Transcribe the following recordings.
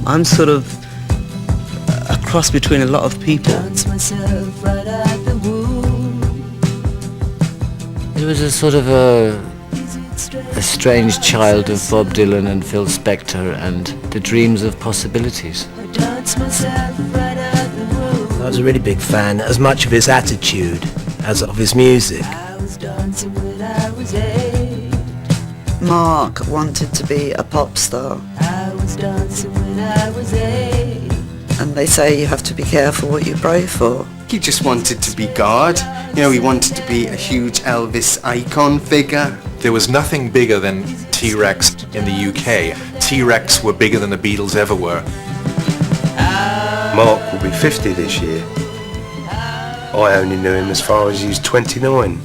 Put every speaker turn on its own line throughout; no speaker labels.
I'm sort of a cross between a lot of people.
It was a sort of a strange child of Bob Dylan and Phil Spector and the dreams of possibilities.
I was a really big fan, as much of his attitude as of his music.
Mark wanted to be a pop star. And they say you have to be careful what you pray for.
He just wanted to be God. You know, he wanted to be a huge Elvis icon figure.
There was nothing bigger than T-Rex in the UK. T-Rex were bigger than the Beatles ever were.
Mark will be 50 this year. I only knew him as far as he was 29.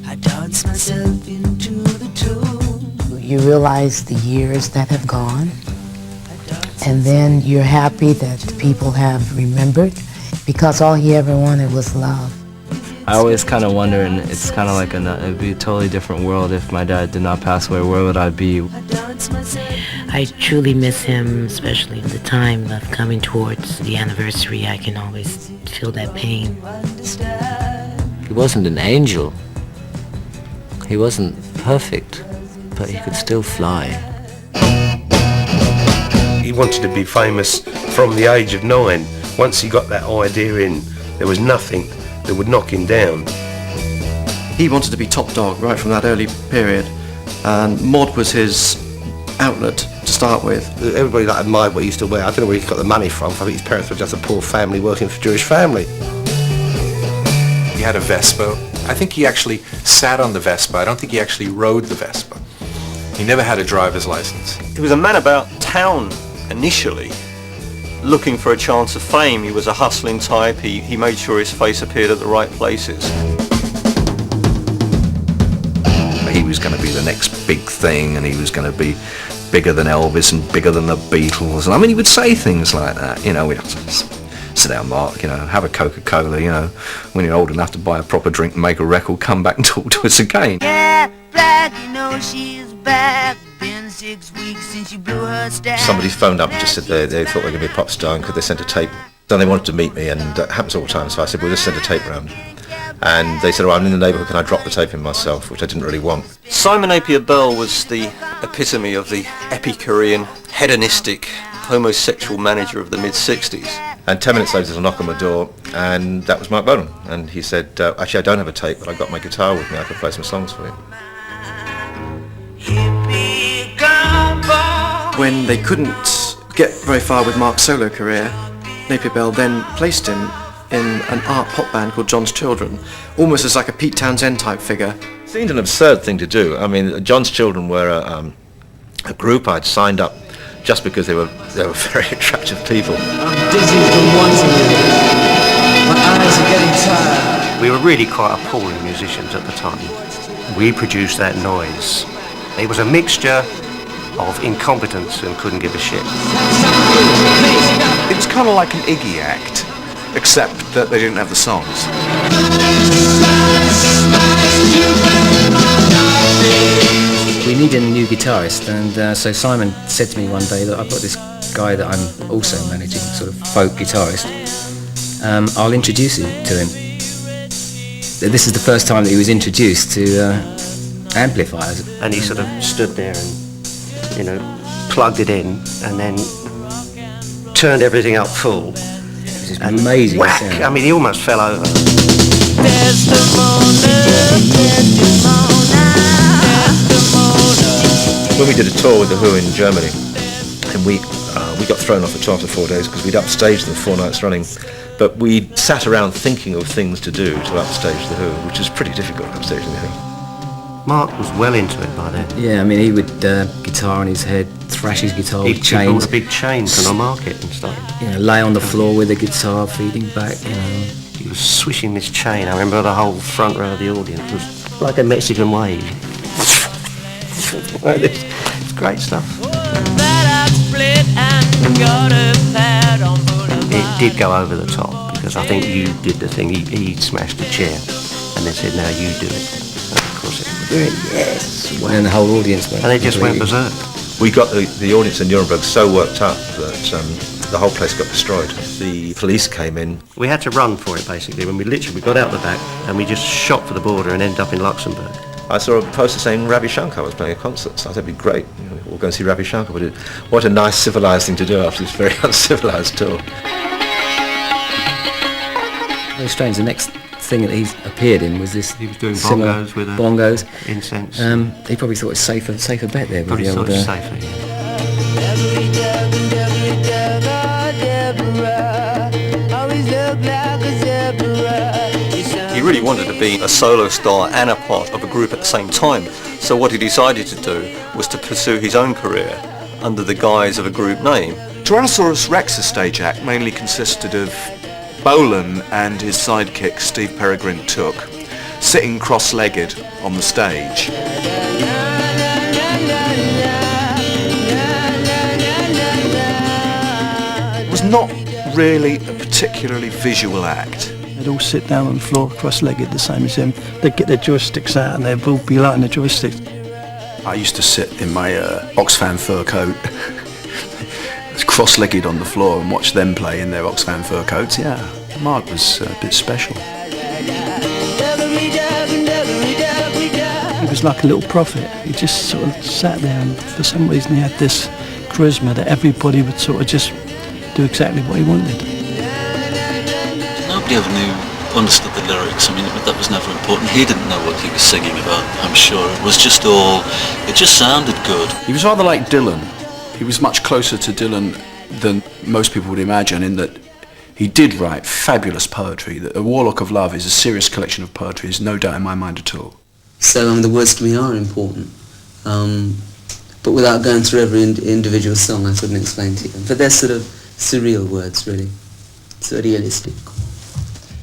I dance myself into the tune.
You realize the years that have gone, and then you're happy that people have remembered, because all he ever wanted was love.
I always kind of wonder, and it's kind of like it'd be a totally different world if my dad did not pass away. Where would I be?
I truly miss him, especially the time of coming towards the anniversary. I can always feel that pain.
He wasn't an angel. He wasn't perfect, but he could still fly.
He wanted to be famous from the age of 9. Once he got that idea in, there was nothing that would knock him down.
He wanted to be top dog right from that early period, and mod was his outlet to start with.
Everybody that admired what he used to wear. I don't know where he got the money from. I think his parents were just a poor family working for a Jewish family.
He had a Vespa. I think he actually sat on the Vespa. I don't think he actually rode the Vespa. He never had a driver's license.
He was a man about town initially, looking for a chance of fame. He was a hustling type. He made sure his face appeared at the right places.
He was going to be the next big thing, and he was going to be bigger than Elvis and bigger than the Beatles. And I mean, he would say things like that, you know, we'd have to sit down, Mark, you know, have a Coca-Cola, you know, when you're old enough to buy a proper drink and make a record, come back and talk to us again.
Yeah, black, you know she's back. Been 6 weeks since she blew her stack.
Somebody phoned up and just said they thought they were going to be a pop star and could they send a tape. Then they wanted to meet me, and it happens all the time, so I said, well, just send a tape round. And they said, oh, I'm in the neighbourhood, can I drop the tape in myself, which I didn't really want.
Simon Napier Bell was the epitome of the Epicurean, hedonistic, homosexual manager of the mid-60s.
And 10 minutes later, there's a knock on my door, and that was Marc Bolan. And he said, actually, I don't have a tape, but I've got my guitar with me, I can play some songs for you.
When they couldn't get very far with Mark's solo career, Napier Bell then placed him in an art pop band called John's Children, almost as like a Pete Townsend type figure.
It seemed an absurd thing to do. I mean, John's Children were a group I'd signed up just because they were very attractive people.
I'm dizzy from wanting you. My eyes are getting tired.
We were really quite appalling musicians at the time. We produced that noise. It was a mixture of incompetence and couldn't give a shit.
It was kind of like an Iggy act, except that they didn't have the songs.
We needed a new guitarist, and so Simon said to me one day that I've got this guy that I'm also managing, sort of folk guitarist. I'll introduce you to him. This is the first time that he was introduced to amplifiers.
And he sort of stood there and, you know, plugged it in and then turned everything up full.
This is amazing.
Whack!
Sound.
I mean, he almost fell over.
When we did a tour with The Who in Germany, and we got thrown off the tour after 4 days because we'd upstaged them 4 nights running, but we sat around thinking of things to do to upstage The Who, which is pretty difficult, upstaging The Who.
Mark was well into it by then.
Yeah, I mean, he would guitar on his head, thrash his guitar with chains.
He bought a big chain from the market and stuff.
You know, lay on the floor with the guitar feeding back, you know.
He was swishing this chain. I remember the whole front row of the audience was like a Mexican wave. Like this. It's great stuff. It did go over the top because I think you did the thing. He smashed the chair and then said, "Now you do it." And of course, it was yes.
And the whole audience went.
And they just went berserk.
We got the audience in Nuremberg so worked up that the whole place got destroyed. The police came in.
We had to run for it, basically, when we got out the back and we just shot for the border and ended up in Luxembourg.
I saw a poster saying Ravi Shankar was playing a concert, so I thought it'd be great. We'll go and see Ravi Shankar. But what a nice civilised thing to do after this very uncivilised tour.
Very strange. The next thing that he's appeared in was this.
He was doing bongos with
bongos.
Incense.
He probably thought it's safer bet there.
Probably thought it's safer.
He really wanted to be a solo star and a part of a group at the same time. So what he decided to do was to pursue his own career under the guise of a group name.
Tyrannosaurus Rex's stage act mainly consisted of Bolan and his sidekick Steve Peregrine Took sitting cross-legged on the stage. It was not really a particularly visual act.
They'd all sit down on the floor cross-legged the same as him. They'd get their joysticks out and they'd all be lighting the joysticks.
I used to sit in my Oxfam fur coat cross-legged on the floor and watch them play in their Oxfam fur coats. Yeah, Mark was a bit special.
He was like a little prophet. He just sort of sat there and for some reason he had this charisma that everybody would sort of just do exactly what he wanted.
Nobody ever understood the lyrics. I mean, that was never important. He didn't know what he was singing about, I'm sure. It just sounded good.
He was rather like Dylan. He was much closer to Dylan than most people would imagine in that he did write fabulous poetry. A Warlock of Love is a serious collection of poetry, there's no doubt in my mind at all.
So the words to me are important, but without going through every individual song I couldn't explain to you. But they're sort of surreal words, really, surrealistic.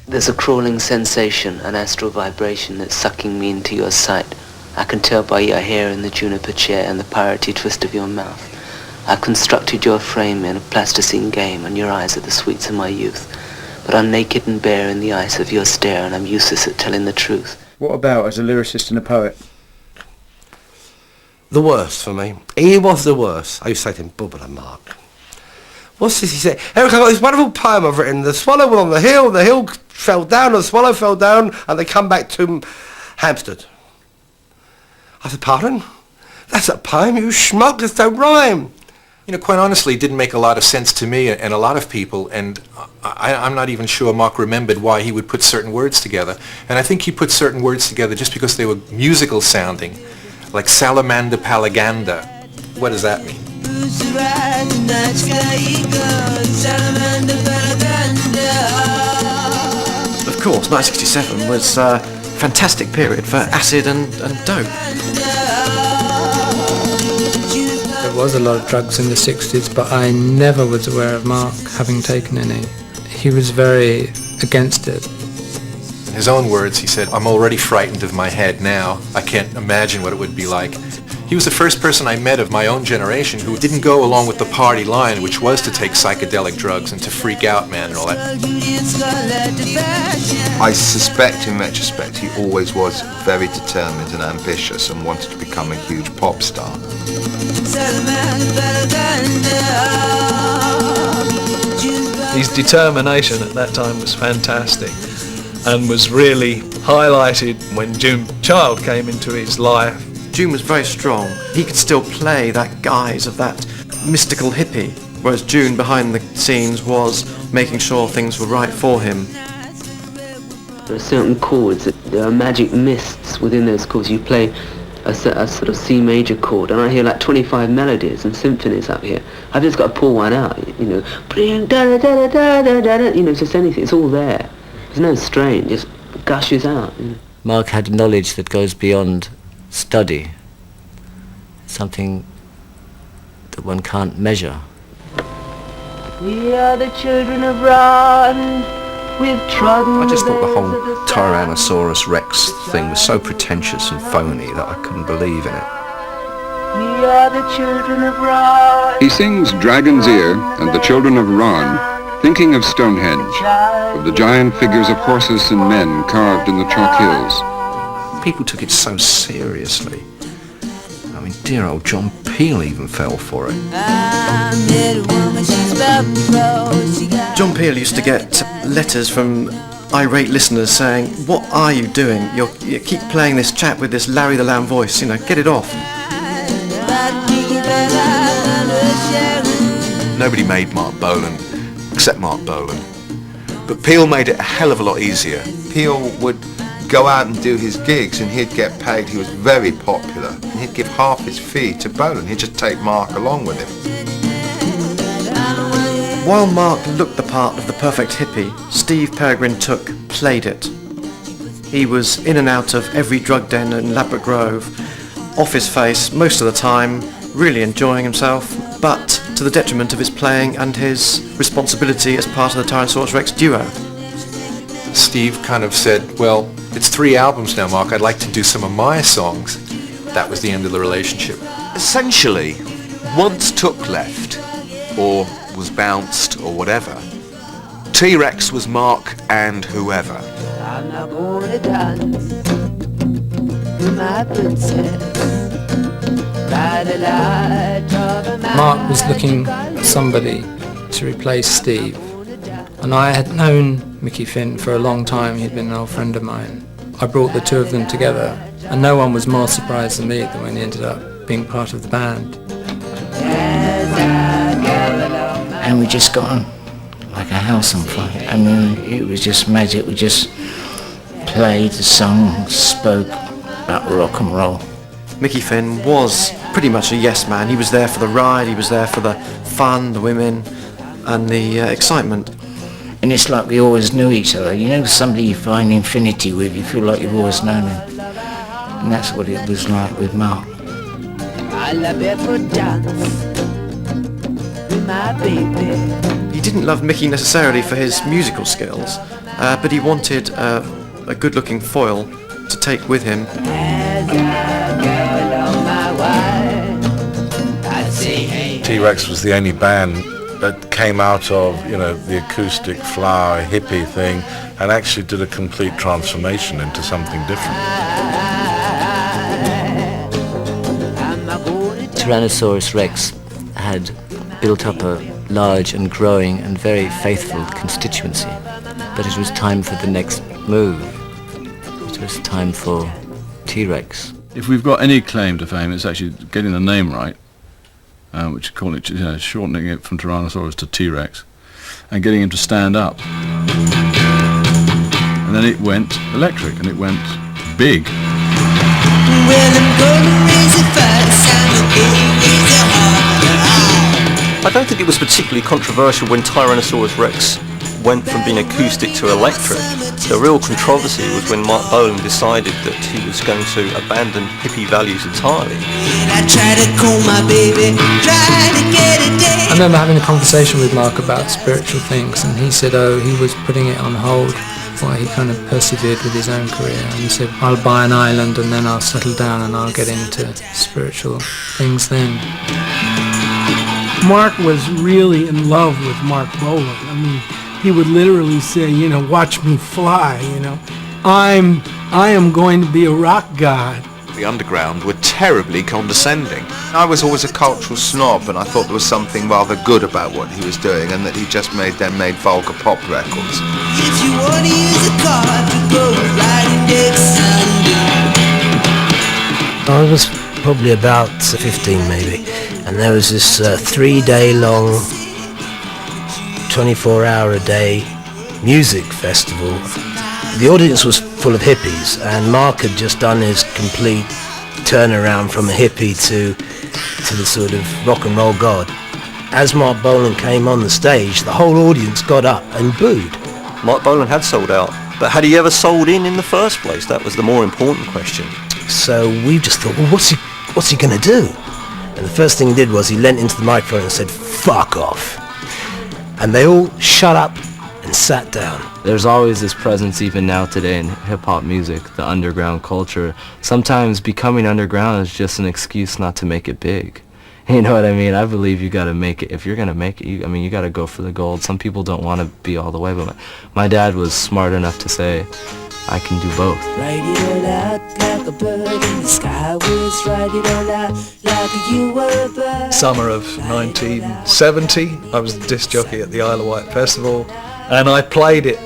There's a crawling sensation, an astral vibration that's sucking me into your sight. I can tell by your hair in the juniper chair and the piratey twist of your mouth. I've constructed your frame in a plasticine game, and your eyes are the sweets of my youth. But I'm naked and bare in the ice of your stare, and I'm useless at telling the truth.
What about as a lyricist and a poet?
The worst for me. He was the worst. I used to say to him, Bubba and Mark. What's this? He said, Eric, I've got this wonderful poem I've written. The swallow went on the hill fell down, and the swallow fell down, and they come back to Hampstead. I said, pardon? That's a poem, you schmuck, this don't rhyme.
You know, quite honestly, it didn't make a lot of sense to me and a lot of people, and I'm not even sure Mark remembered why he would put certain words together. And I think he put certain words together just because they were musical sounding, like salamander palaganda. What does that mean?
Of course, 1967 was a fantastic period for acid and dope.
There was a lot of drugs in the 60s, but I never was aware of Mark having taken any. He was very against it.
In his own words, he said, I'm already frightened of my head now. I can't imagine what it would be like. He was the first person I met of my own generation who didn't go along with the party line, which was to take psychedelic drugs and to freak out, man, and all that.
I suspect, in retrospect, he always was very determined and ambitious and wanted to become a huge pop star.
His determination at that time was fantastic and was really highlighted when June Child came into his life.
June was very strong. He could still play that guise of that mystical hippie, whereas June behind the scenes was making sure things were right for him.
There are certain chords, there are magic mists within those chords. You play a sort of C major chord, and I hear like 25 melodies and symphonies up here. I've just got to pull one out, you know, you know, just anything. It's all there. There's no strain, just gushes out. You know.
Mark had knowledge that goes beyond study, something that one can't measure.
We are the children of Ron. We've trodden.
I just thought the whole Tyrannosaurus Rex thing was so pretentious and phony that I couldn't believe in it.
We are the children of Ron.
He sings Dragon's Ear and the Children of Ron, thinking of Stonehenge, of the giant figures of horses and men carved in the chalk hills.
People took it so seriously. I mean, dear old John Peel even fell for it.
John Peel used to get letters from irate listeners saying, "What are you doing? You keep playing this chap with this Larry the Lamb voice, get it off."
Nobody made Marc Bolan except Marc Bolan. But Peel made it a hell of a lot easier.
Peel would go out and do his gigs and he'd get paid. He was very popular and he'd give half his fee to Bolan. He'd just take Mark along with him.
While Mark looked the part of the perfect hippie, Steve Peregrine Took played it. He was in and out of every drug den in Ladbroke Grove, off his face most of the time, really enjoying himself, but to the detriment of his playing and his responsibility as part of the Tyrannosaurus Rex duo.
Steve kind of said, well, it's 3 albums now, Mark. I'd like to do some of my songs. That was the end of the relationship.
Essentially, once Took left, or was bounced, or whatever, T-Rex was Mark and whoever.
I'm not gonna dance with my princess by the light of a
Mark was looking for somebody to replace Steve, and I had known Mickey Finn for a long time. He'd been an old friend of mine. I brought the two of them together, and no one was more surprised than me than when he ended up being part of the band.
And we just got on like a house on fire. I mean, it was just magic. We just played, sung, spoke about rock and roll.
Mickey Finn was pretty much a yes man. He was there for the ride, he was there for the fun, the women, and the excitement.
And it's like we always knew each other. You know, somebody you find infinity with, you feel like you've always known him. And that's what it was like with Mark.
I love it for dance with my baby.
He didn't love Mickey necessarily for his musical skills, but he wanted a good-looking foil to take with him.
T-Rex was the only band that came out of, the acoustic flower hippie thing and actually did a complete transformation into something different.
Tyrannosaurus Rex had built up a large and growing and very faithful constituency, but it was time for the next move. It was time for T-Rex.
If we've got any claim to fame, it's actually getting the name right, which is calling it, shortening it from Tyrannosaurus to T-Rex, and getting him to stand up. And then it went electric, and it went big.
I don't think it was particularly controversial when Tyrannosaurus Rex went from being acoustic to electric. The real controversy was when Marc Bolan decided that he was going to abandon hippie values entirely.
I remember having a conversation with Mark about spiritual things, and he said, he was putting it on hold while he kind of persevered with his own career. And he said, I'll buy an island and then I'll settle down and I'll get into spiritual things then.
Mark was really in love with Marc Bolan. I mean, he would literally say, watch me fly, I am going to be a rock god.
The underground were terribly condescending.
I was always a cultural snob and I thought there was something rather good about what he was doing and that he just made vulgar pop records.
If you want to use a car to go riding next Sunday.
I was probably about 15 maybe, and there was this 3-day-long 24-hour-a-day music festival. The audience was full of hippies, and Mark had just done his complete turnaround from a hippie to the sort of rock and roll god. As Marc Bolan came on the stage, the whole audience got up and booed.
Marc Bolan had sold out, but had he ever sold in the first place? That was the more important question.
So we just thought, well, what's he going to do? And the first thing he did was he leant into the microphone and said, "Fuck off." And they all shut up and sat down.
There's always this presence even now today in hip-hop music, the underground culture. Sometimes becoming underground is just an excuse not to make it big. You know what I mean? I believe you got to make it. If you're going to make it, you got to go for the gold. Some people don't want to be all the way, but my dad was smart enough to say, I can do both.
Write it all out like a bird in the sky was. Write it all out like you were a bird.
Summer of 1970, I was the disc jockey at the Isle of Wight Festival, and I played it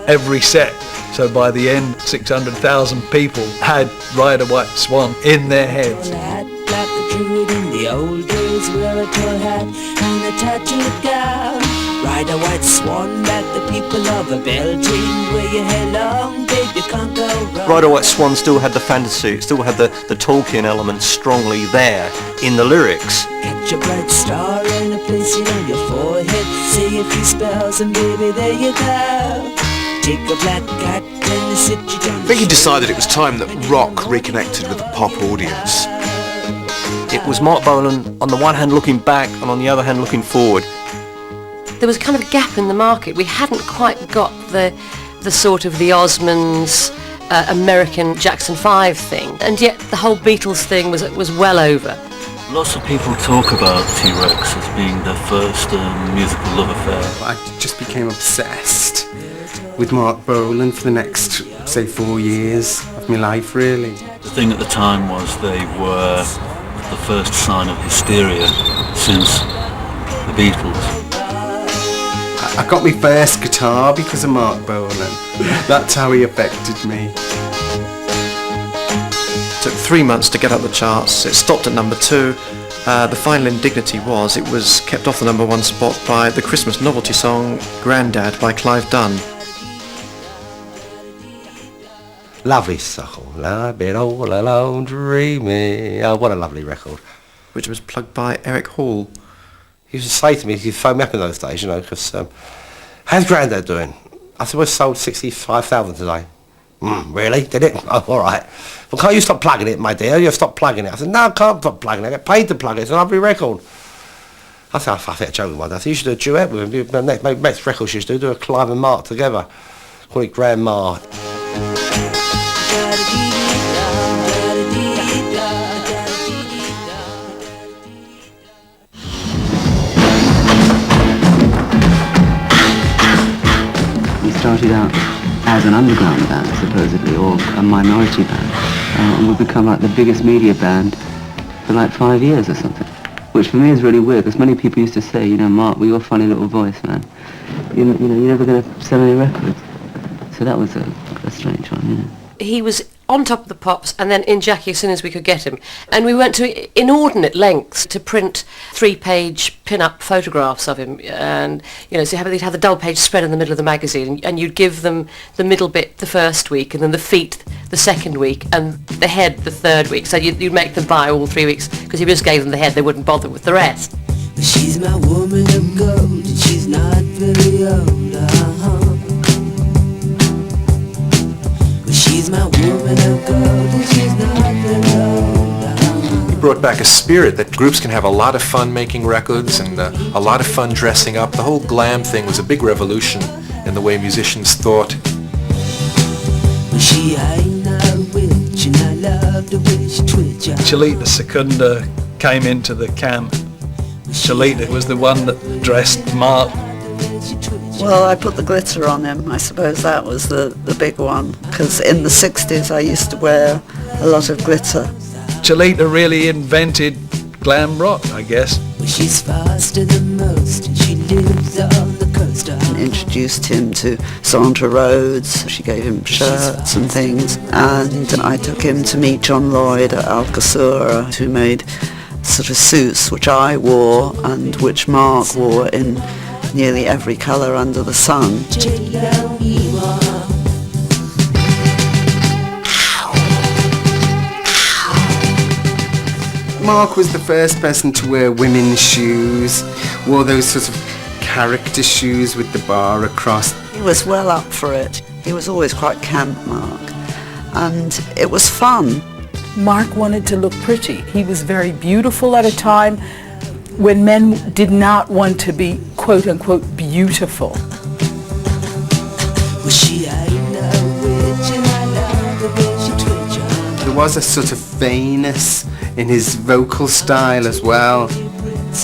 every set. So by the end, 600,000 people had Ride a White Swan in their heads.
Like the druid in the old days, wear a tall hat and a tattooed gown. Ride a white swan like the people of a belting. Wear your hair long, babe, you can't go wrong.
Ride a White Swan still had the fantasy, it still had the Tolkien element strongly there in the lyrics.
Catch a bright star and a place it on your forehead. Say a few spells and baby, there you go. Take a black cat and sit you down.
I think he decided it was time that rock reconnected with the pop audience.
It was Marc Bolan on the one hand looking back and on the other hand looking forward.
There was kind of a gap in the market. We hadn't quite got the sort of the Osmonds, American Jackson 5 thing, and yet the whole Beatles thing was well over.
Lots of people talk about T-Rex as being their first musical love affair.
I just became obsessed with Marc Bolan for the next, say, 4 years of my life, really.
The thing at the time was they were the first sign of hysteria since the Beatles.
I got my first guitar because of Marc Bolan. That's how he affected me.
It took 3 months to get up the charts. It stopped at number 2. The final indignity was it was kept off the number 1 spot by the Christmas novelty song Grandad by Clive Dunn.
Lovely song. I've been all alone dreaming. Oh, what a lovely record.
Which was plugged by Eric Hall.
He used to say to me, he'd phone me up in those days, you know, because, how's Grandad doing? I said, we sold 65,000 today. Really? Did it? Oh, all right. Well, can't you stop plugging it, my dear? You've stopped plugging it. I said, no, I can't stop plugging it. I get paid to plug it. It's a lovely record. I said, I think I'm joking one day. I said, you should do a duet with him. Next record you should do a Clive and Mark together. Call it Grandma.
We started out as an underground band, supposedly, or a minority band, and we've become like the biggest media band for like 5 years or something, which for me is really weird, because many people used to say, you know, Mark, with your funny little voice, man, you know, you're never going to sell any records. So that was a strange one, you know.
He was on top of the pops and then in Jackie as soon as we could get him. And we went to inordinate lengths to print 3-page pin-up photographs of him. And, you know, so they'd have the double page spread in the middle of the magazine, and you'd give them the middle bit the first week, and then the feet the second week, and the head the third week. So you'd make them buy all 3 weeks, because if you just gave them the head, they wouldn't bother with the rest.
She's my woman of gold, and she's not very old, She's my woman of gold, and she's not very old.
He brought back a spirit that groups can have a lot of fun making records and a lot of fun dressing up. The whole glam thing was a big revolution in the way musicians thought.
She ain't no witch, and I love the way she twitch.
Chalita Secunda came into the camp. Chalita was the one that dressed Mark.
Well, I put the glitter on him. I suppose that was the big one, because in the 60s I used to wear a lot of glitter.
Chalita really invented glam rock, I guess.
She's faster than most, and she lives on the coast.
And introduced him to Sandra Rhodes. She gave him shirts and things. And I took him to meet John Lloyd at Alcasura, who made sort of suits which I wore and which Mark wore in nearly every colour under the sun.
Mark was the first person to wear women's shoes, wore those sort of character shoes with the bar across.
He was well up for it. He was always quite camp, Mark, and it was fun.
Mark wanted to look pretty. He was very beautiful at a time when men did not want to be quote-unquote beautiful.
There was a sort of vainess in his vocal style as well,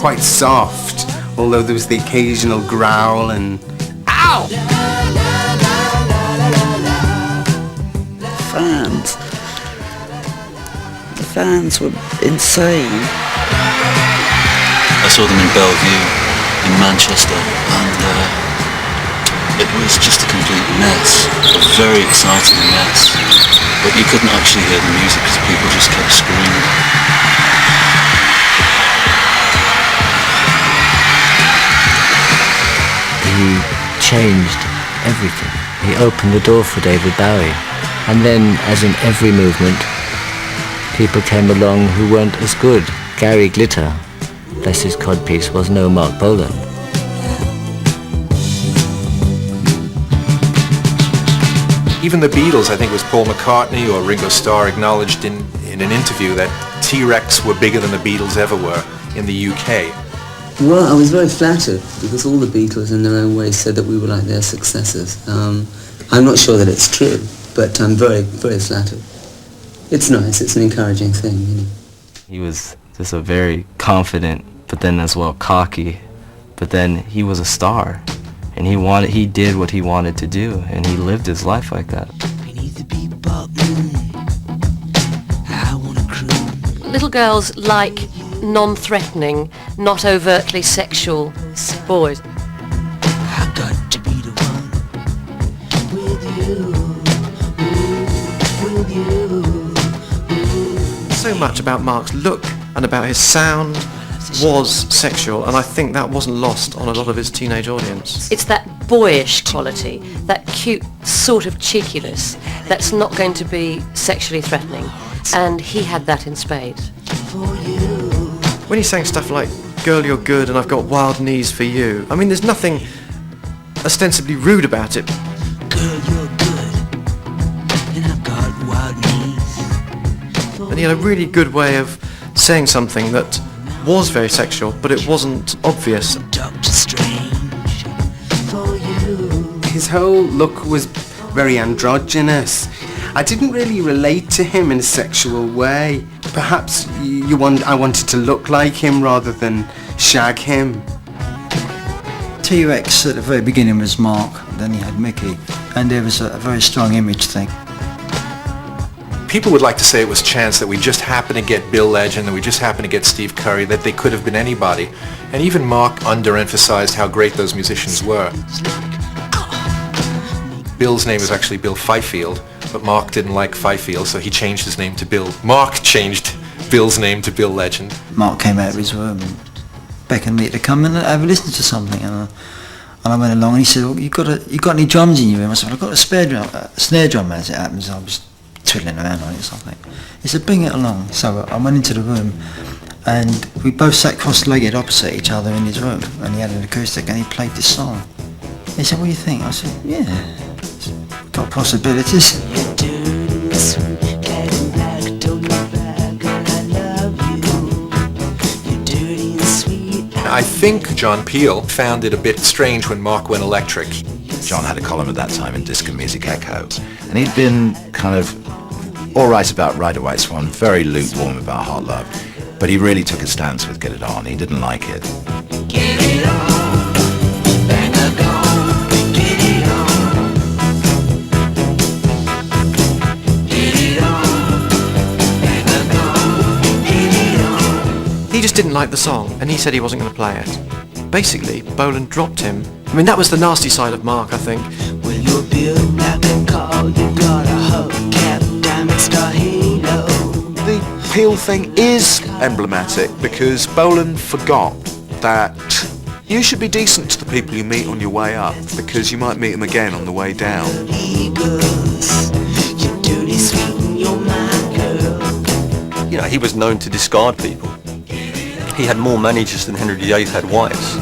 quite soft, although there was the occasional growl and ow!
fans. The fans were insane.
I saw them in Bellevue, in Manchester, and it was just a complete mess, a very exciting mess. But you couldn't actually hear the music because people just kept screaming.
He changed everything. He opened the door for David Bowie. And then, as in every movement, people came along who weren't as good. Gary Glitter, bless his codpiece, was no Marc Bolan.
Even the Beatles, I think it was Paul McCartney or Ringo Starr, acknowledged in an interview that T-Rex were bigger than the Beatles ever were in the UK.
Well, I was very flattered because all the Beatles in their own way said that we were like their successors. I'm not sure that it's true, but I'm very, very flattered. It's nice, it's an encouraging thing, you know.
He was just a very confident, but then as well cocky, but then he was a star. And he did what he wanted to do, and he lived his life like that.
Little girls like non-threatening, not overtly sexual boys.
I got to be the one with you.
So much about Mark's look and about his sound was sexual, and I think that wasn't lost on a lot of his teenage audience.
It's that boyish quality, that cute sort of cheekiness that's not going to be sexually threatening, and he had that in spades.
When he sang stuff like "Girl, You're Good" and "I've Got Wild Knees for You," I mean, there's nothing ostensibly rude about it.
Girl, you're good, and I've got wild knees.
And he had a really good way of saying something that was very sexual, but it wasn't obvious.
Doctor Strange, for you.
His whole look was very androgynous. I didn't really relate to him in a sexual way. Perhaps I wanted to look like him rather than shag him.
T-Rex at the very beginning was Mark, then he had Mickey, and there was a very strong image thing.
People would like to say it was chance, that we just happened to get Bill Legend, that we just happened to get Steve Curry, that they could have been anybody. And even Mark underemphasized how great those musicians were. Bill's name is actually Bill Fifield, but Mark didn't like Fifield, so he changed his name to Bill. Mark changed Bill's name to Bill Legend.
Mark came out of his room and beckoned me to come and have a listen to something, and I went along and he said, "Well, you got any drums in your room?" I said, "Well, I've got a snare drum, as it happens." I was twiddling around on it or something. He said, "Bring it along." So I went into the room and we both sat cross-legged opposite each other in his room, and he had an acoustic and he played this song. He said, "What do you think?" I said, "Yeah, it's got possibilities."
I think John Peel found it a bit strange when Mark went electric.
John had a column at that time in Disco Music Echo, and he'd been kind of all right about Ride a White Swan, very lukewarm about Hot Love, but he really took a stance with Get It On. He didn't like it.
Get it on, bang a gong, get it on. Get it on, bang a gong, get it on.
He just didn't like the song, and he said he wasn't going to play it. Basically, Bolan dropped him. I mean, that was the nasty side of Mark, I think.
Well, you're Bill, I've been called, you got a hubcap, diamond star halo.
The Peel thing is emblematic because Bolan forgot that you should be decent to the people you meet on your way up, because you might meet them again on the way down.
You're dirty, sweet, and you're my girl.
You know, he was known to discard people. He had more managers than Henry VIII had wives.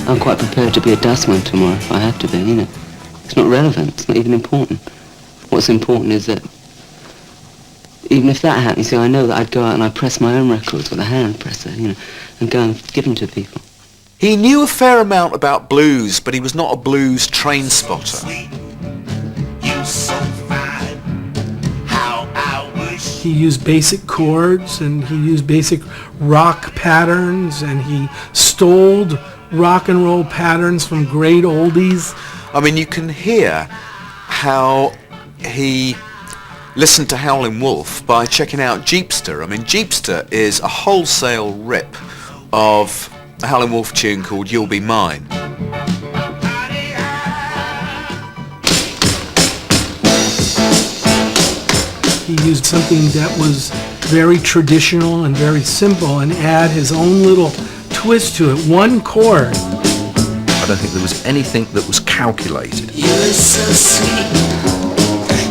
I'm quite prepared to be a dustman tomorrow if I have to be, you know. It's not relevant, it's not even important. What's important is that even if that happens, I know that I'd go out and I'd press my own records with a hand presser, you know, and go and give them to people.
He knew a fair amount about blues, but he was not a blues train spotter.
He used basic chords and he used basic rock patterns and he stole rock and roll patterns from great oldies.
I mean, you can hear how he listened to Howlin' Wolf by checking out Jeepster. I mean, Jeepster is a wholesale rip of a Howlin' Wolf tune called You'll Be Mine.
He used something that was very traditional and very simple and add his own little twist to it. One chord.
I don't think there was anything that was calculated.
You were so sweet.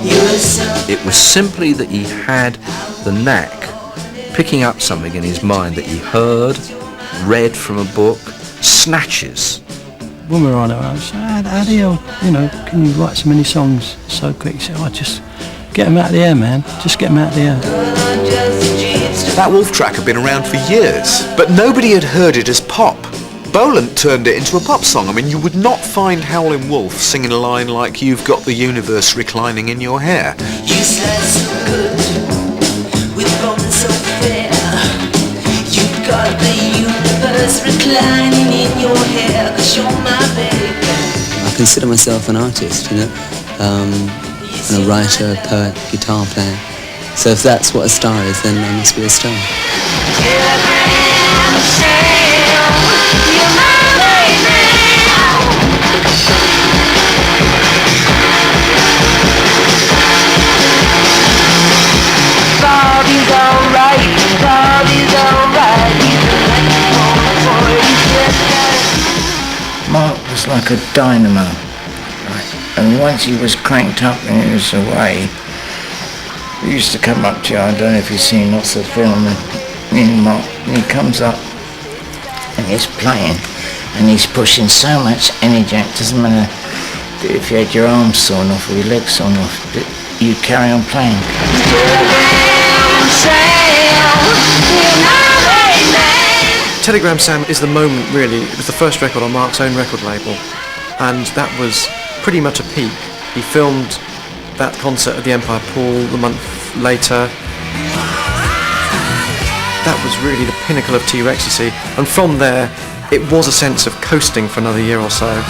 You were so...
It was simply that he had the knack, picking up something in his mind that he heard, read from a book, snatches.
When we were on it, I was saying, how do you can you write so many songs so quick? He said, just get them out of the air, man. Just get them out of the air.
That Wolf track had been around for years, but nobody had heard it as pop. Bolan turned it into a pop song. I mean, you would not find Howlin' Wolf singing a line like "You've got the universe reclining in your hair."
You slide so good, with bones so fair. You've got the universe reclining in your hair, 'cause you're my baby.
I consider myself an artist, and a writer, a poet, guitar player. So if that's what a star is, then I must be a star.
Mark was like a dynamo, right? And once he was cranked up and he was away, he used to come up to you. I don't know if you've seen lots of film, and Mark, and he comes up and he's playing and he's pushing so much energy. It doesn't matter if you had your arms sawn off or your legs sawn off, you carry on playing.
Telegram Sam is the moment, really. It was the first record on Mark's own record label, and that was pretty much a peak. He filmed that concert at the Empire Pool the month later. That was really the pinnacle of T-Rex, you see, and from there it was a sense of coasting for another year or so.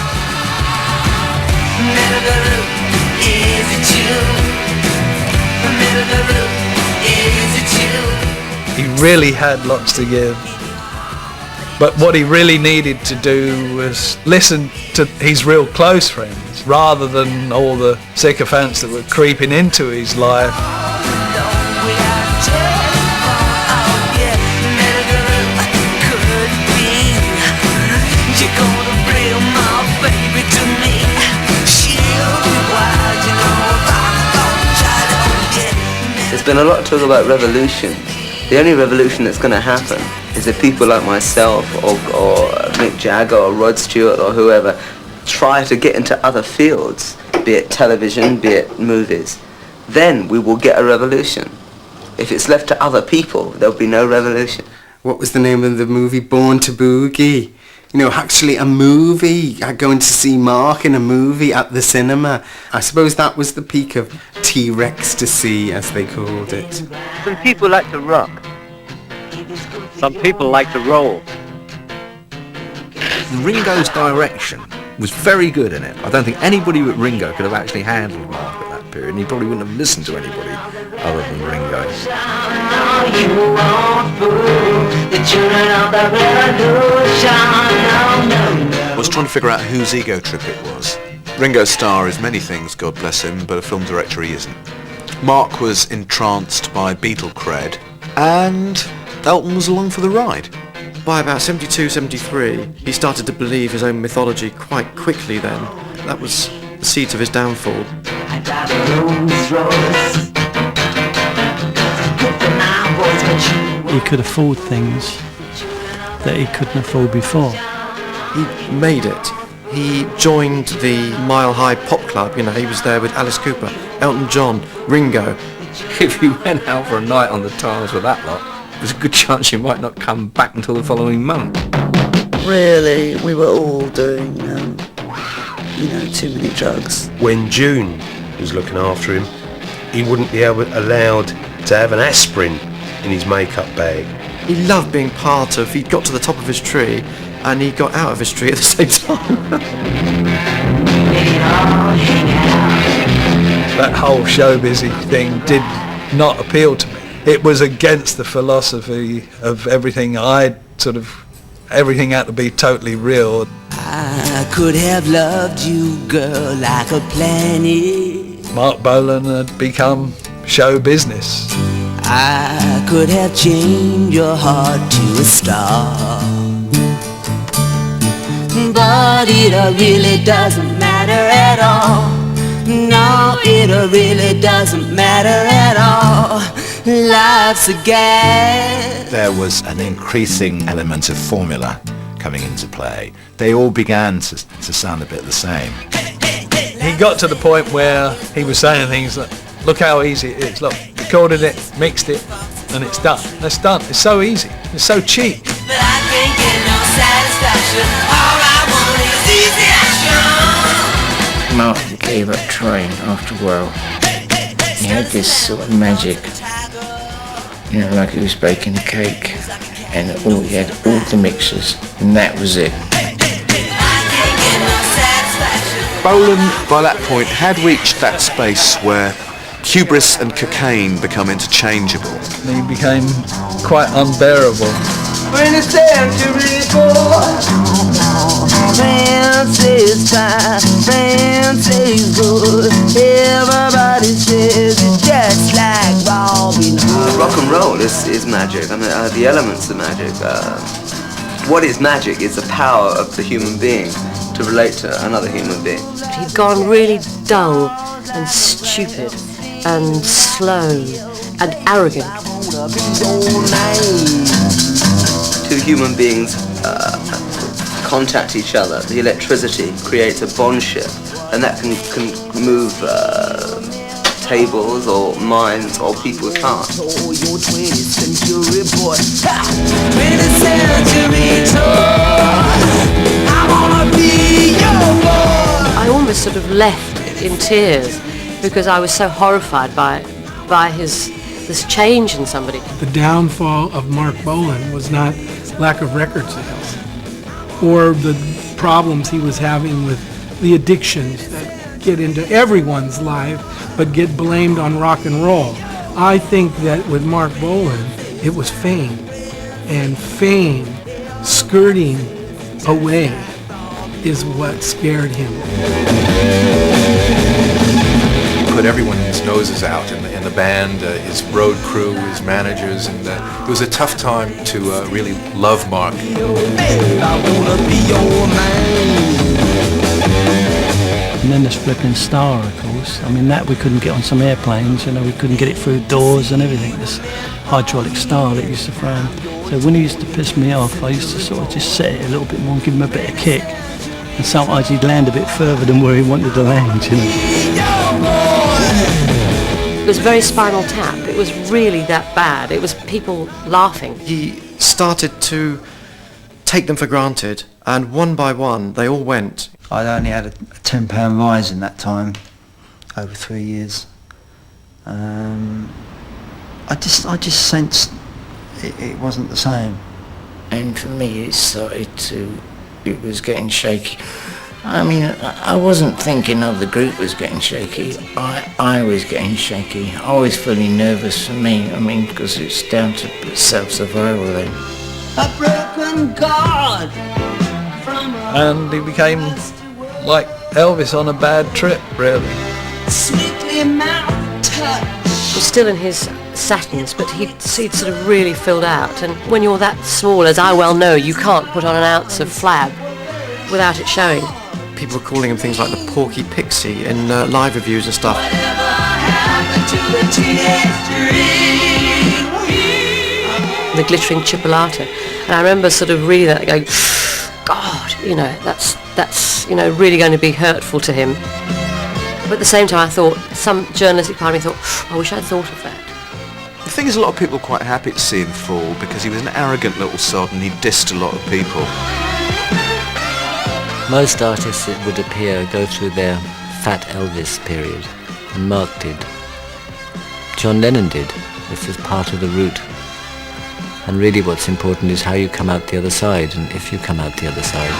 He really had lots to give. But what he really needed to do was listen to his real close friends rather than all the sycophants that were creeping into his life.
There's been a lot of talk about revolution. The only revolution that's going to happen is if people like myself or Mick Jagger or Rod Stewart or whoever try to get into other fields, be it television, be it movies. Then we will get a revolution. If it's left to other people, there'll be no revolution.
What was the name of the movie? Born to Boogie. You know, actually a movie. Going to see Mark in a movie at the cinema. I suppose that was the peak of T-Rex-tasy, as they called it.
Some people like to rock. Some people like to roll.
Ringo's direction was very good in it. I don't think anybody but Ringo could have actually handled Mark at that period, and he probably wouldn't have listened to anybody other than Ringo.
I was trying to figure out whose ego trip it was. Ringo Starr is many things, God bless him, but a film director he isn't. Mark was entranced by Beatle cred, and Elton was along for the ride.
By about 72, 73, he started to believe his own mythology quite quickly then. That was the seeds of his downfall.
He could afford things that he couldn't afford before.
He made it. He joined the Mile High Pop Club. You know, he was there with Alice Cooper, Elton John, Ringo.
If you went out for a night on the tiles with that lot, there's a good chance you might not come back until the following month.
Really, we were all doing, too many drugs.
When June was looking after him, he wouldn't be allowed to have an aspirin in his makeup bag.
He loved being part of, he got to the top of his tree, and he got out of history at the same time.
That whole showbizy thing did not appeal to me. It was against the philosophy of everything. Everything had to be totally real.
I could have loved you, girl, like a planet.
Marc Bolan had become show business.
I could have changed your heart to a star. But it really doesn't matter at all. No, it really doesn't matter at all. Life's a game.
There was an increasing element of formula coming into play. They all began to sound a bit the same.
He got to the point where he was saying things like, look how easy it is. Look, recorded it, mixed it, and it's done. It's done. It's so easy. It's so cheap.
But I can't get no satisfaction. All I want is easy action.
Mark gave up trying after a while. He had this sort of magic, you know, like he was baking a cake, and he had all the mixers, and that was it.
Bolan, by that point, had reached that space where hubris and cocaine become interchangeable.
He became quite unbearable.
When it's time to record, fancy's fine, fancy's good. Everybody says it's just like Robin Hood.
Rock and roll is magic. I mean, the elements are magic. What is magic is the power of the human being to relate to another human being.
He'd gone really dull and stupid and slow and arrogant.
Two human beings contact each other. The electricity creates a bondship, and that can move tables or minds or people's hearts.
I almost sort of left in tears because I was so horrified by this change in somebody.
The downfall of Marc Bolan was not lack of record sales or the problems he was having with the addictions that get into everyone's life but get blamed on rock and roll. I think that with Marc Bolan, it was fame, and fame skirting away is what scared him.
Put everyone's noses out in the band, his road crew, his managers, and it was a tough time to really love Mark.
And then this flipping star, of course. I mean, that we couldn't get on some airplanes, you know, we couldn't get it through doors and everything, this hydraulic star that used to throw him. So when he used to piss me off, I used to sort of just set it a little bit more and give him a bit of kick. And sometimes he'd land a bit further than where he wanted to land, you know.
It was very Spinal Tap. It was really that bad. It was people laughing.
He started to take them for granted, and one by one they all went.
I'd only had a £10 rise in that time, over 3 years. I just sensed it wasn't the same.
And for me it was getting shaky. I mean, I wasn't thinking of the group was getting shaky. I was getting shaky. I was feeling nervous for me. I mean, because it's down to self-survival then.
A broken god from
And he became like Elvis on a bad trip, really.
sweetly mouth touch.
He was still in his satins, but he'd sort of really filled out. And when you're that small, as I well know, you can't put on an ounce of flab without it showing.
People were calling him things like the Porky Pixie in live reviews and stuff.
The glittering chipolata. And I remember sort of reading that going, God, you know, that's you know, really going to be hurtful to him. But at the same time I thought, some journalistic part of me thought, I wish I'd thought of that.
The thing is, a lot of people were quite happy to see him fall because he was an arrogant little sod and he dissed a lot of people.
Most artists, it would appear, go through their Fat Elvis period, and Mark did. John Lennon did. This is part of the route. And really what's important is how you come out the other side, and if you come out the other side.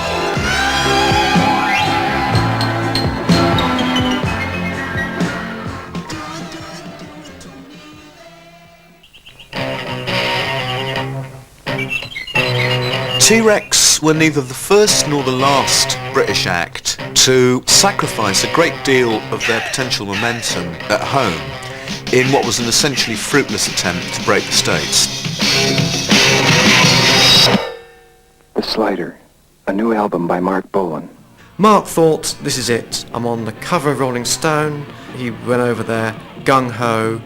T-Rex were neither the first nor the last British act to sacrifice a great deal of their potential momentum at home in what was an essentially fruitless attempt to break the States.
The Slider, a new album by Marc Bolan.
Mark thought, this is it, I'm on the cover of Rolling Stone. He went over there, gung-ho,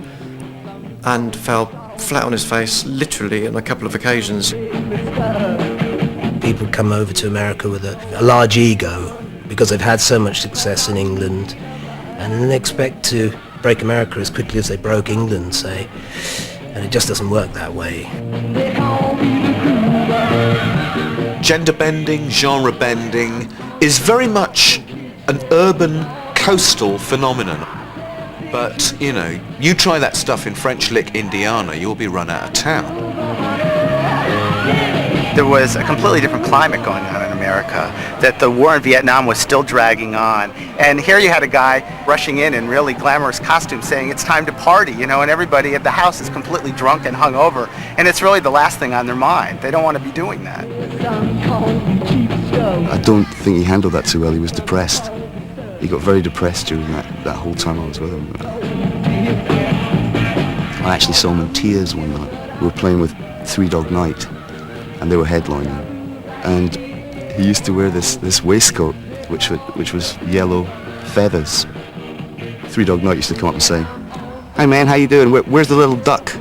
and fell flat on his face, literally on a couple of occasions.
People come over to America with a large ego because they've had so much success in England, and then they expect to break America as quickly as they broke England, say, and it just doesn't work that way.
Gender bending, genre bending is very much an urban, coastal phenomenon. But, you know, you try that stuff in French Lick, Indiana, you'll be run out of town.
There was a completely different climate going on in America, that the war in Vietnam was still dragging on. And here you had a guy rushing in really glamorous costumes saying it's time to party, you know, and everybody at the house is completely drunk and hungover. And it's really the last thing on their mind. They don't want to be doing that.
I don't think he handled that too well. He was depressed. He got very depressed during that whole time I was with him. I actually saw him in tears one night. We were playing with Three Dog Night, and they were headlining. And he used to wear this waistcoat, which was yellow feathers. Three Dog Night used to come up and say, "Hi man, how you doing? Where's the little duck?"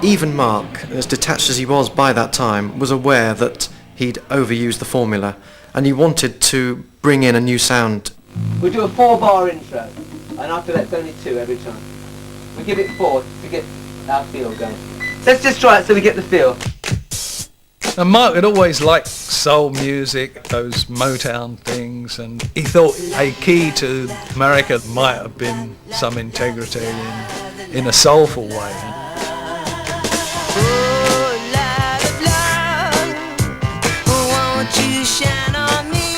Even Mark, as detached as he was by that time, was aware that he'd overused the formula, and he wanted to bring in a new sound.
We'll do a 4-bar intro, and after that it's only 2 every time. We give it 4 to get our feel going. So let's just try it so we get the feel.
And Mark had always liked soul music, those Motown things, and he thought a key to America might have been some integrity in a soulful way.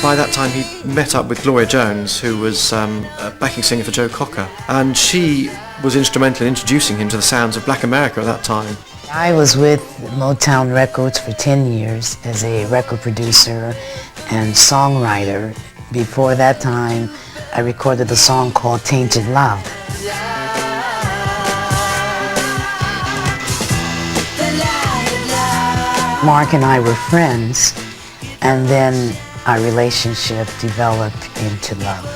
By that time he'd met up with Gloria Jones, who was a backing singer for Joe Cocker, and she was instrumental in introducing him to the sounds of Black America at that time.
I was with Motown Records for 10 years as a record producer and songwriter. Before that time, I recorded a song called Tainted Love. Mark and I were friends, and then our relationship developed into love.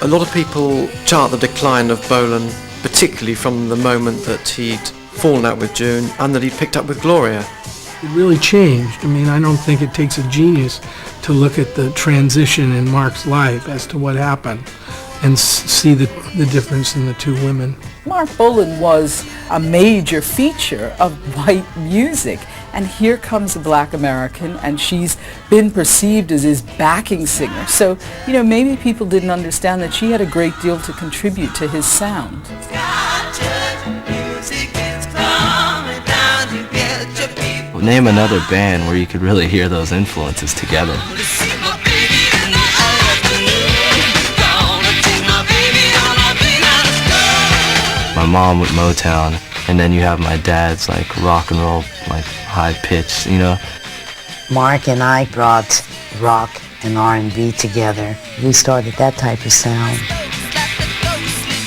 A lot of people chart the decline of Bolan, particularly from the moment that he'd fallen out with June and that he'd picked up with Gloria.
It really changed. I mean, I don't think it takes a genius to look at the transition in Mark's life as to what happened and see the difference in the two women.
Marc Bolan was a major feature of white music, and here comes a black American, and she's been perceived as his backing singer. So, you know, maybe people didn't understand that she had a great deal to contribute to his sound.
Name another band where you could really hear those influences together. My mom with Motown, and then you have my dad's like rock and roll, like high pitch, you know.
Mark and I brought rock and R&B together. We started that type of sound.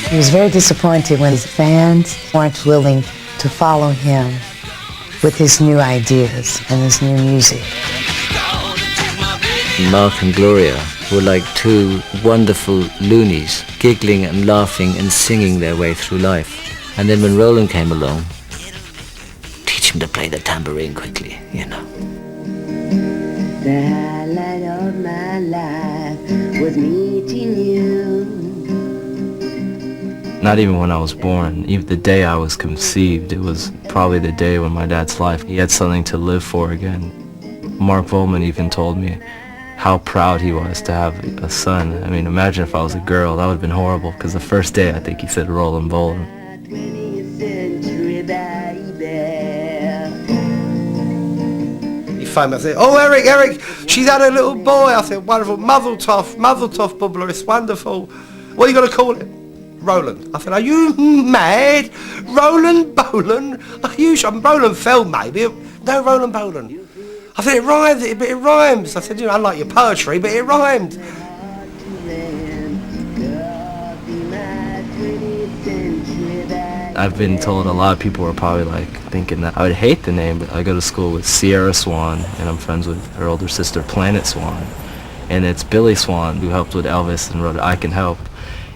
He was very disappointed when his fans weren't willing to follow him with his new ideas and his new music.
Mark and Gloria were like two wonderful loonies, giggling and laughing and singing their way through life. And then when Roland came along, teach him to play the tambourine quickly, you know.
The highlight of my life was meeting you.
Not even when I was born, even the day I was conceived, it was probably the day when my dad's life, he had something to live for again. Marc Bolan even told me how proud he was to have a son. I mean, imagine if I was a girl, that would have been horrible, because the first day I think he said Roland Bolan.
phoned me. I said, oh, Eric, she's had a little boy. I said, wonderful, Mazel tov, Bubbler, it's wonderful. What are you going to call it? Roland. I said, are you mad? Roland Bolan? Are you sure? Roland Feld, maybe. No, Roland Bolan. I said, it rhymes, but it rhymes. I said, you know, I like your poetry, but it rhymed.
I've been told a lot of people are probably like thinking that I would hate the name, but I go to school with Sierra Swan, and I'm friends with her older sister Planet Swan, and it's Billy Swan who helped with Elvis and wrote I Can Help.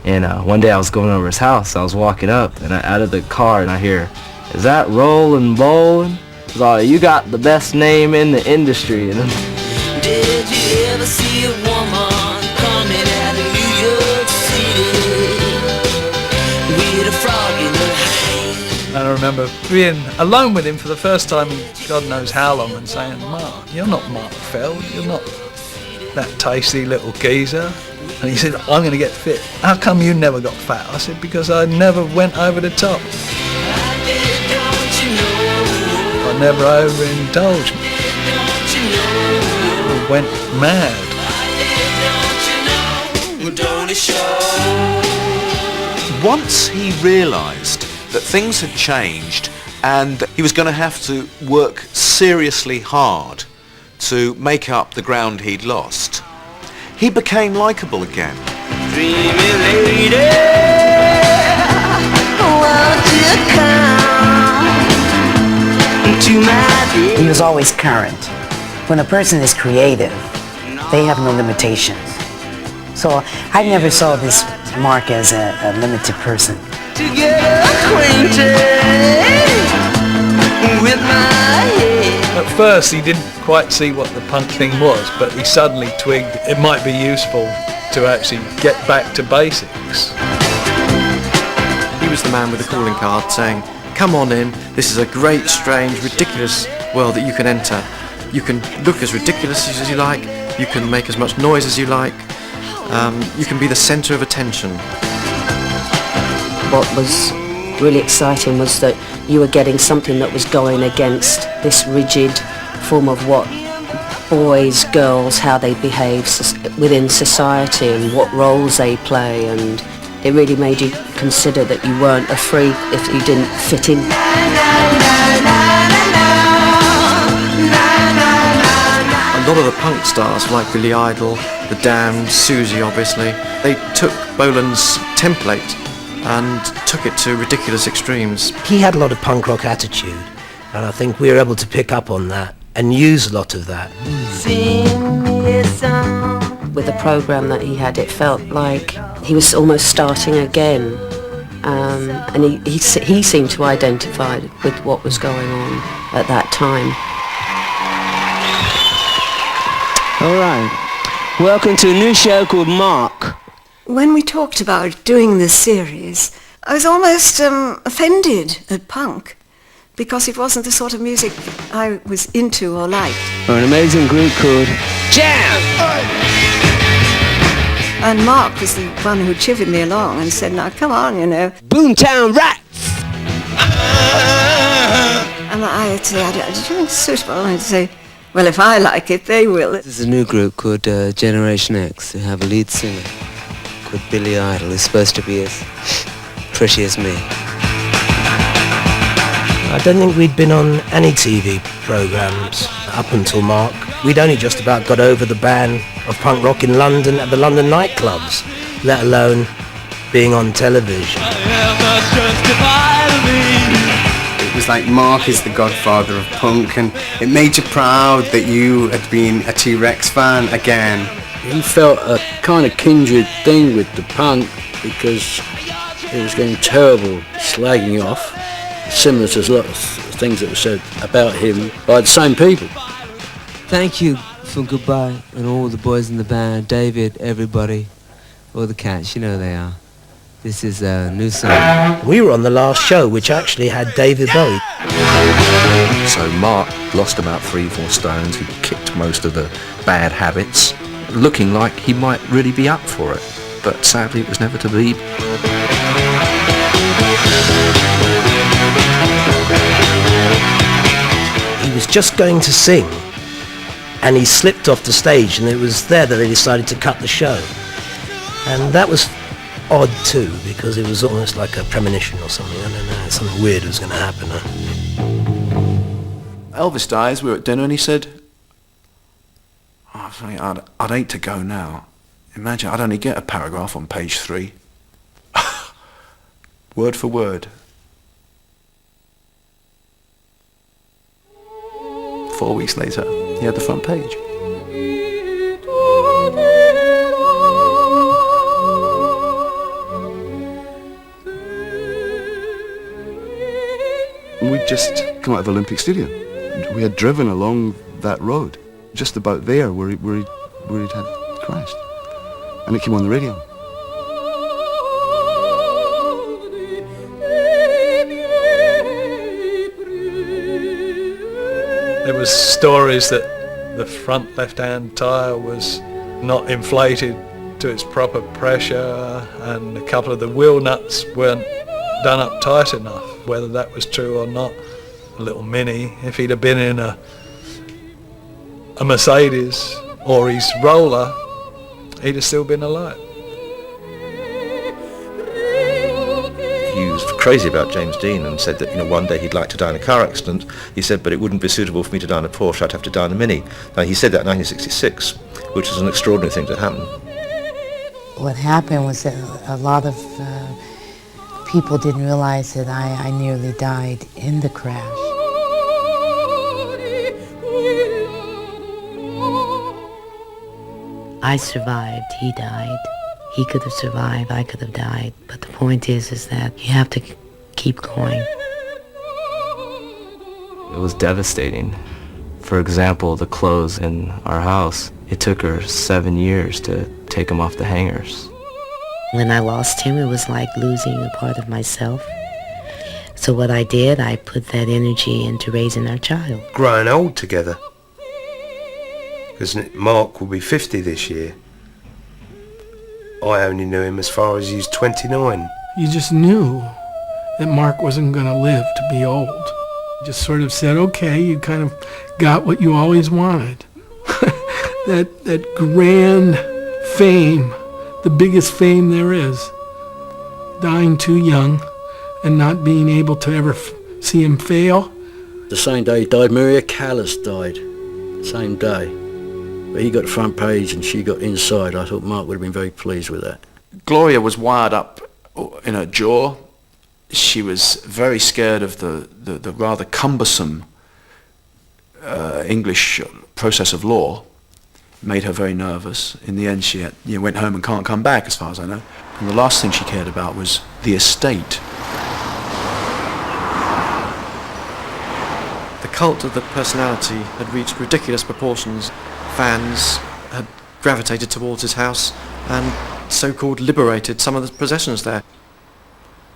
And one day I was going over his house, I was walking up, and I out of the car and I hear, is that Rollin' Bolin'? He's like, you got the best name in the industry. And
did you ever see a woman coming out of New York City with a frog in her hand?
And I remember being alone with him for the first time in God knows how long and saying, Mark, you're not Mark Feld, you're not that tasty little geezer. And he said, I'm going to get fit. How come you never got fat? I said, because I never went over the top. I never overindulged. I went mad.
Once he realised that things had changed and he was going to have to work seriously hard to make up the ground he'd lost, he became likeable again.
Dreamy lady, won't you come to my bed?
He was always current. When a person is creative, they have no limitations. So I never saw this Mark as a limited person.
To get acquainted with my head.
At first he didn't quite see what the punk thing was, but he suddenly twigged it might be useful to actually get back to basics.
He was the man with the calling card saying, come on in, this is a great, strange, ridiculous world that you can enter. You can look as ridiculous as you like, you can make as much noise as you like, you can be the centre of attention.
What was really exciting was that you were getting something that was going against this rigid form of what boys, girls, how they behave within society and what roles they play, and it really made you consider that you weren't a freak if you didn't fit in.
A lot of the punk stars like Billy Idol, The Damned, Susie obviously, they took Bolan's template and took it to ridiculous extremes.
He had a lot of punk rock attitude, and I think we were able to pick up on that and use a lot of that.
Sing me a song.
With the program that he had, it felt like he was almost starting again, and he seemed to identify with what was going on at that time.
All right, welcome to a new show called Mark.
When we talked about doing this series, I was almost offended at punk, because it wasn't the sort of music I was into or liked.
We're an amazing group called Jam!
And Mark was the one who chivied me along and said, now come on, you know.
Boomtown Rats!
And I'd say, do you think it's suitable? And I'd say, well, if I like it, they will.
This is a new group called Generation X, who have a lead singer called Billy Idol, who's supposed to be as pretty as me.
I don't think we'd been on any TV programmes up until Mark. We'd only just about got over the ban of punk rock in London at the London nightclubs, let alone being on television.
It was like Mark is the godfather of punk, and it made you proud that you had been a T-Rex fan again.
He felt a kind of kindred thing with the punk because it was getting terrible slagging off, similar to a lot of things that were said about him by the same people.
Thank you for goodbye, and all the boys in the band, David, everybody, all the cats, you know they are. This is a new song.
We were on the last show, which actually had David Bowie.
So Mark lost about 3-4 stones. He kicked most of the bad habits, looking like he might really be up for it. But sadly, it was never to be.
He was just going to sing, and he slipped off the stage, and it was there that they decided to cut the show. And that was odd too, because it was almost like a premonition or something. I don't know, something weird was going to happen.
Elvis dies, we were at dinner, and he said, I'd hate to go now. Imagine, I'd only get a paragraph on page 3. Word for word. 4 weeks later, he had the front page.
We'd just come out of Olympic Stadium. We had driven along that road, just about there where he'd had crashed. And it came on the radio.
There was stories that the front left-hand tyre was not inflated to its proper pressure, and a couple of the wheel nuts weren't done up tight enough. Whether that was true or not, a little Mini, if he'd have been in a Mercedes or his roller, he'd have still been alive.
He was crazy about James Dean and said that, one day he'd like to die in a car accident. He said, but it wouldn't be suitable for me to die in a Porsche, I'd have to die in a Mini. Now, he said that in 1966, which is an extraordinary thing to happen.
What happened was that a lot of people didn't realize that I nearly died in the crash. I survived, he died. He could have survived, I could have died. But the point is that you have to keep going.
It was devastating. For example, the clothes in our house, it took her 7 years to take them off the hangers.
When I lost him, it was like losing a part of myself. So what I did, I put that energy into raising our child.
Growing old together. Because Mark will be 50 this year. I only knew him as far as he was 29.
You just knew that Mark wasn't going to live to be old. You just sort of said, okay, you kind of got what you always wanted. that grand fame, the biggest fame there is. Dying too young and not being able to ever see him fail.
The same day he died, Maria Callas died. Same day. But he got the front page and she got inside. I thought Mark would have been very pleased with that.
Gloria was wired up in her jaw. She was very scared of the rather cumbersome English process of law. It made her very nervous. In the end, she went home and can't come back, as far as I know. And the last thing she cared about was the estate.
The cult of the personality had reached ridiculous proportions. Fans had gravitated towards his house and so-called liberated some of the possessions there.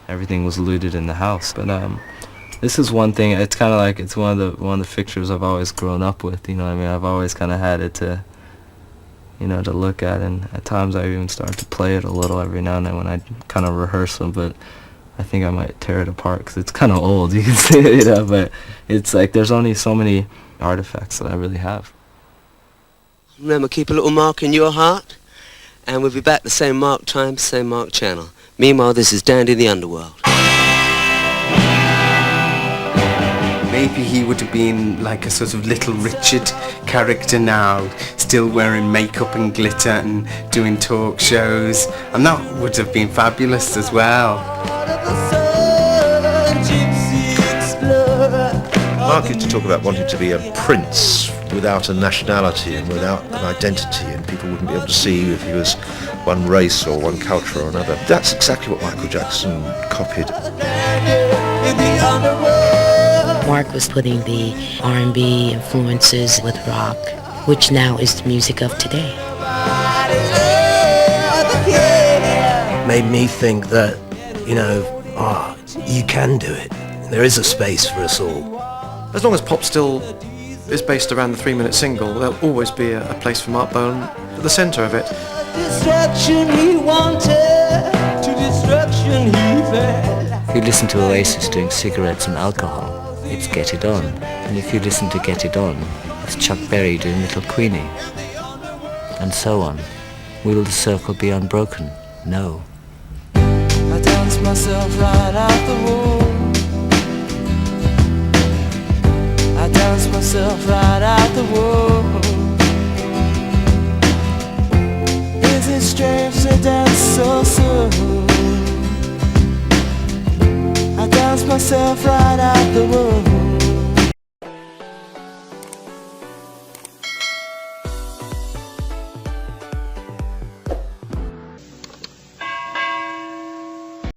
Everything was looted in the house. But this is one thing. It's kind of like it's one of the fixtures I've always grown up with. You know what I mean? I've always kind of had it to, to look at, and at times I even start to play it a little every now and then when I kind of rehearse them. But I think I might tear it apart because it's kind of old. You can see it, but it's like there's only so many artifacts that I really have.
Remember, keep a little mark in your heart, and we'll be back the same Mark time, same Mark channel. Meanwhile, this is Dandy the Underworld.
Maybe he would have been like a sort of Little Richard character now, still wearing makeup and glitter and doing talk shows, and that would have been fabulous as well.
Mark used to talk about wanting to be a prince without a nationality and without an identity, and people wouldn't be able to see if he was one race or one culture or another. That's exactly what Michael Jackson copied.
Mark was putting the R&B influences with rock, which now is the music of today.
Made me think that, you can do it. There is a space for us all.
As long as pop still is based around the 3-minute single, there'll always be a place for Marc Bolan at the centre of it.
Destruction he wanted, to destruction he fell.
If you listen to Oasis doing cigarettes and alcohol, it's Get It On. And if you listen to Get It On, it's Chuck Berry doing Little Queenie. And so on. Will the circle be unbroken? No.
I dance myself right out the womb. I dance myself right out the womb. Is it strange to dance so soon? I dance myself right out the womb.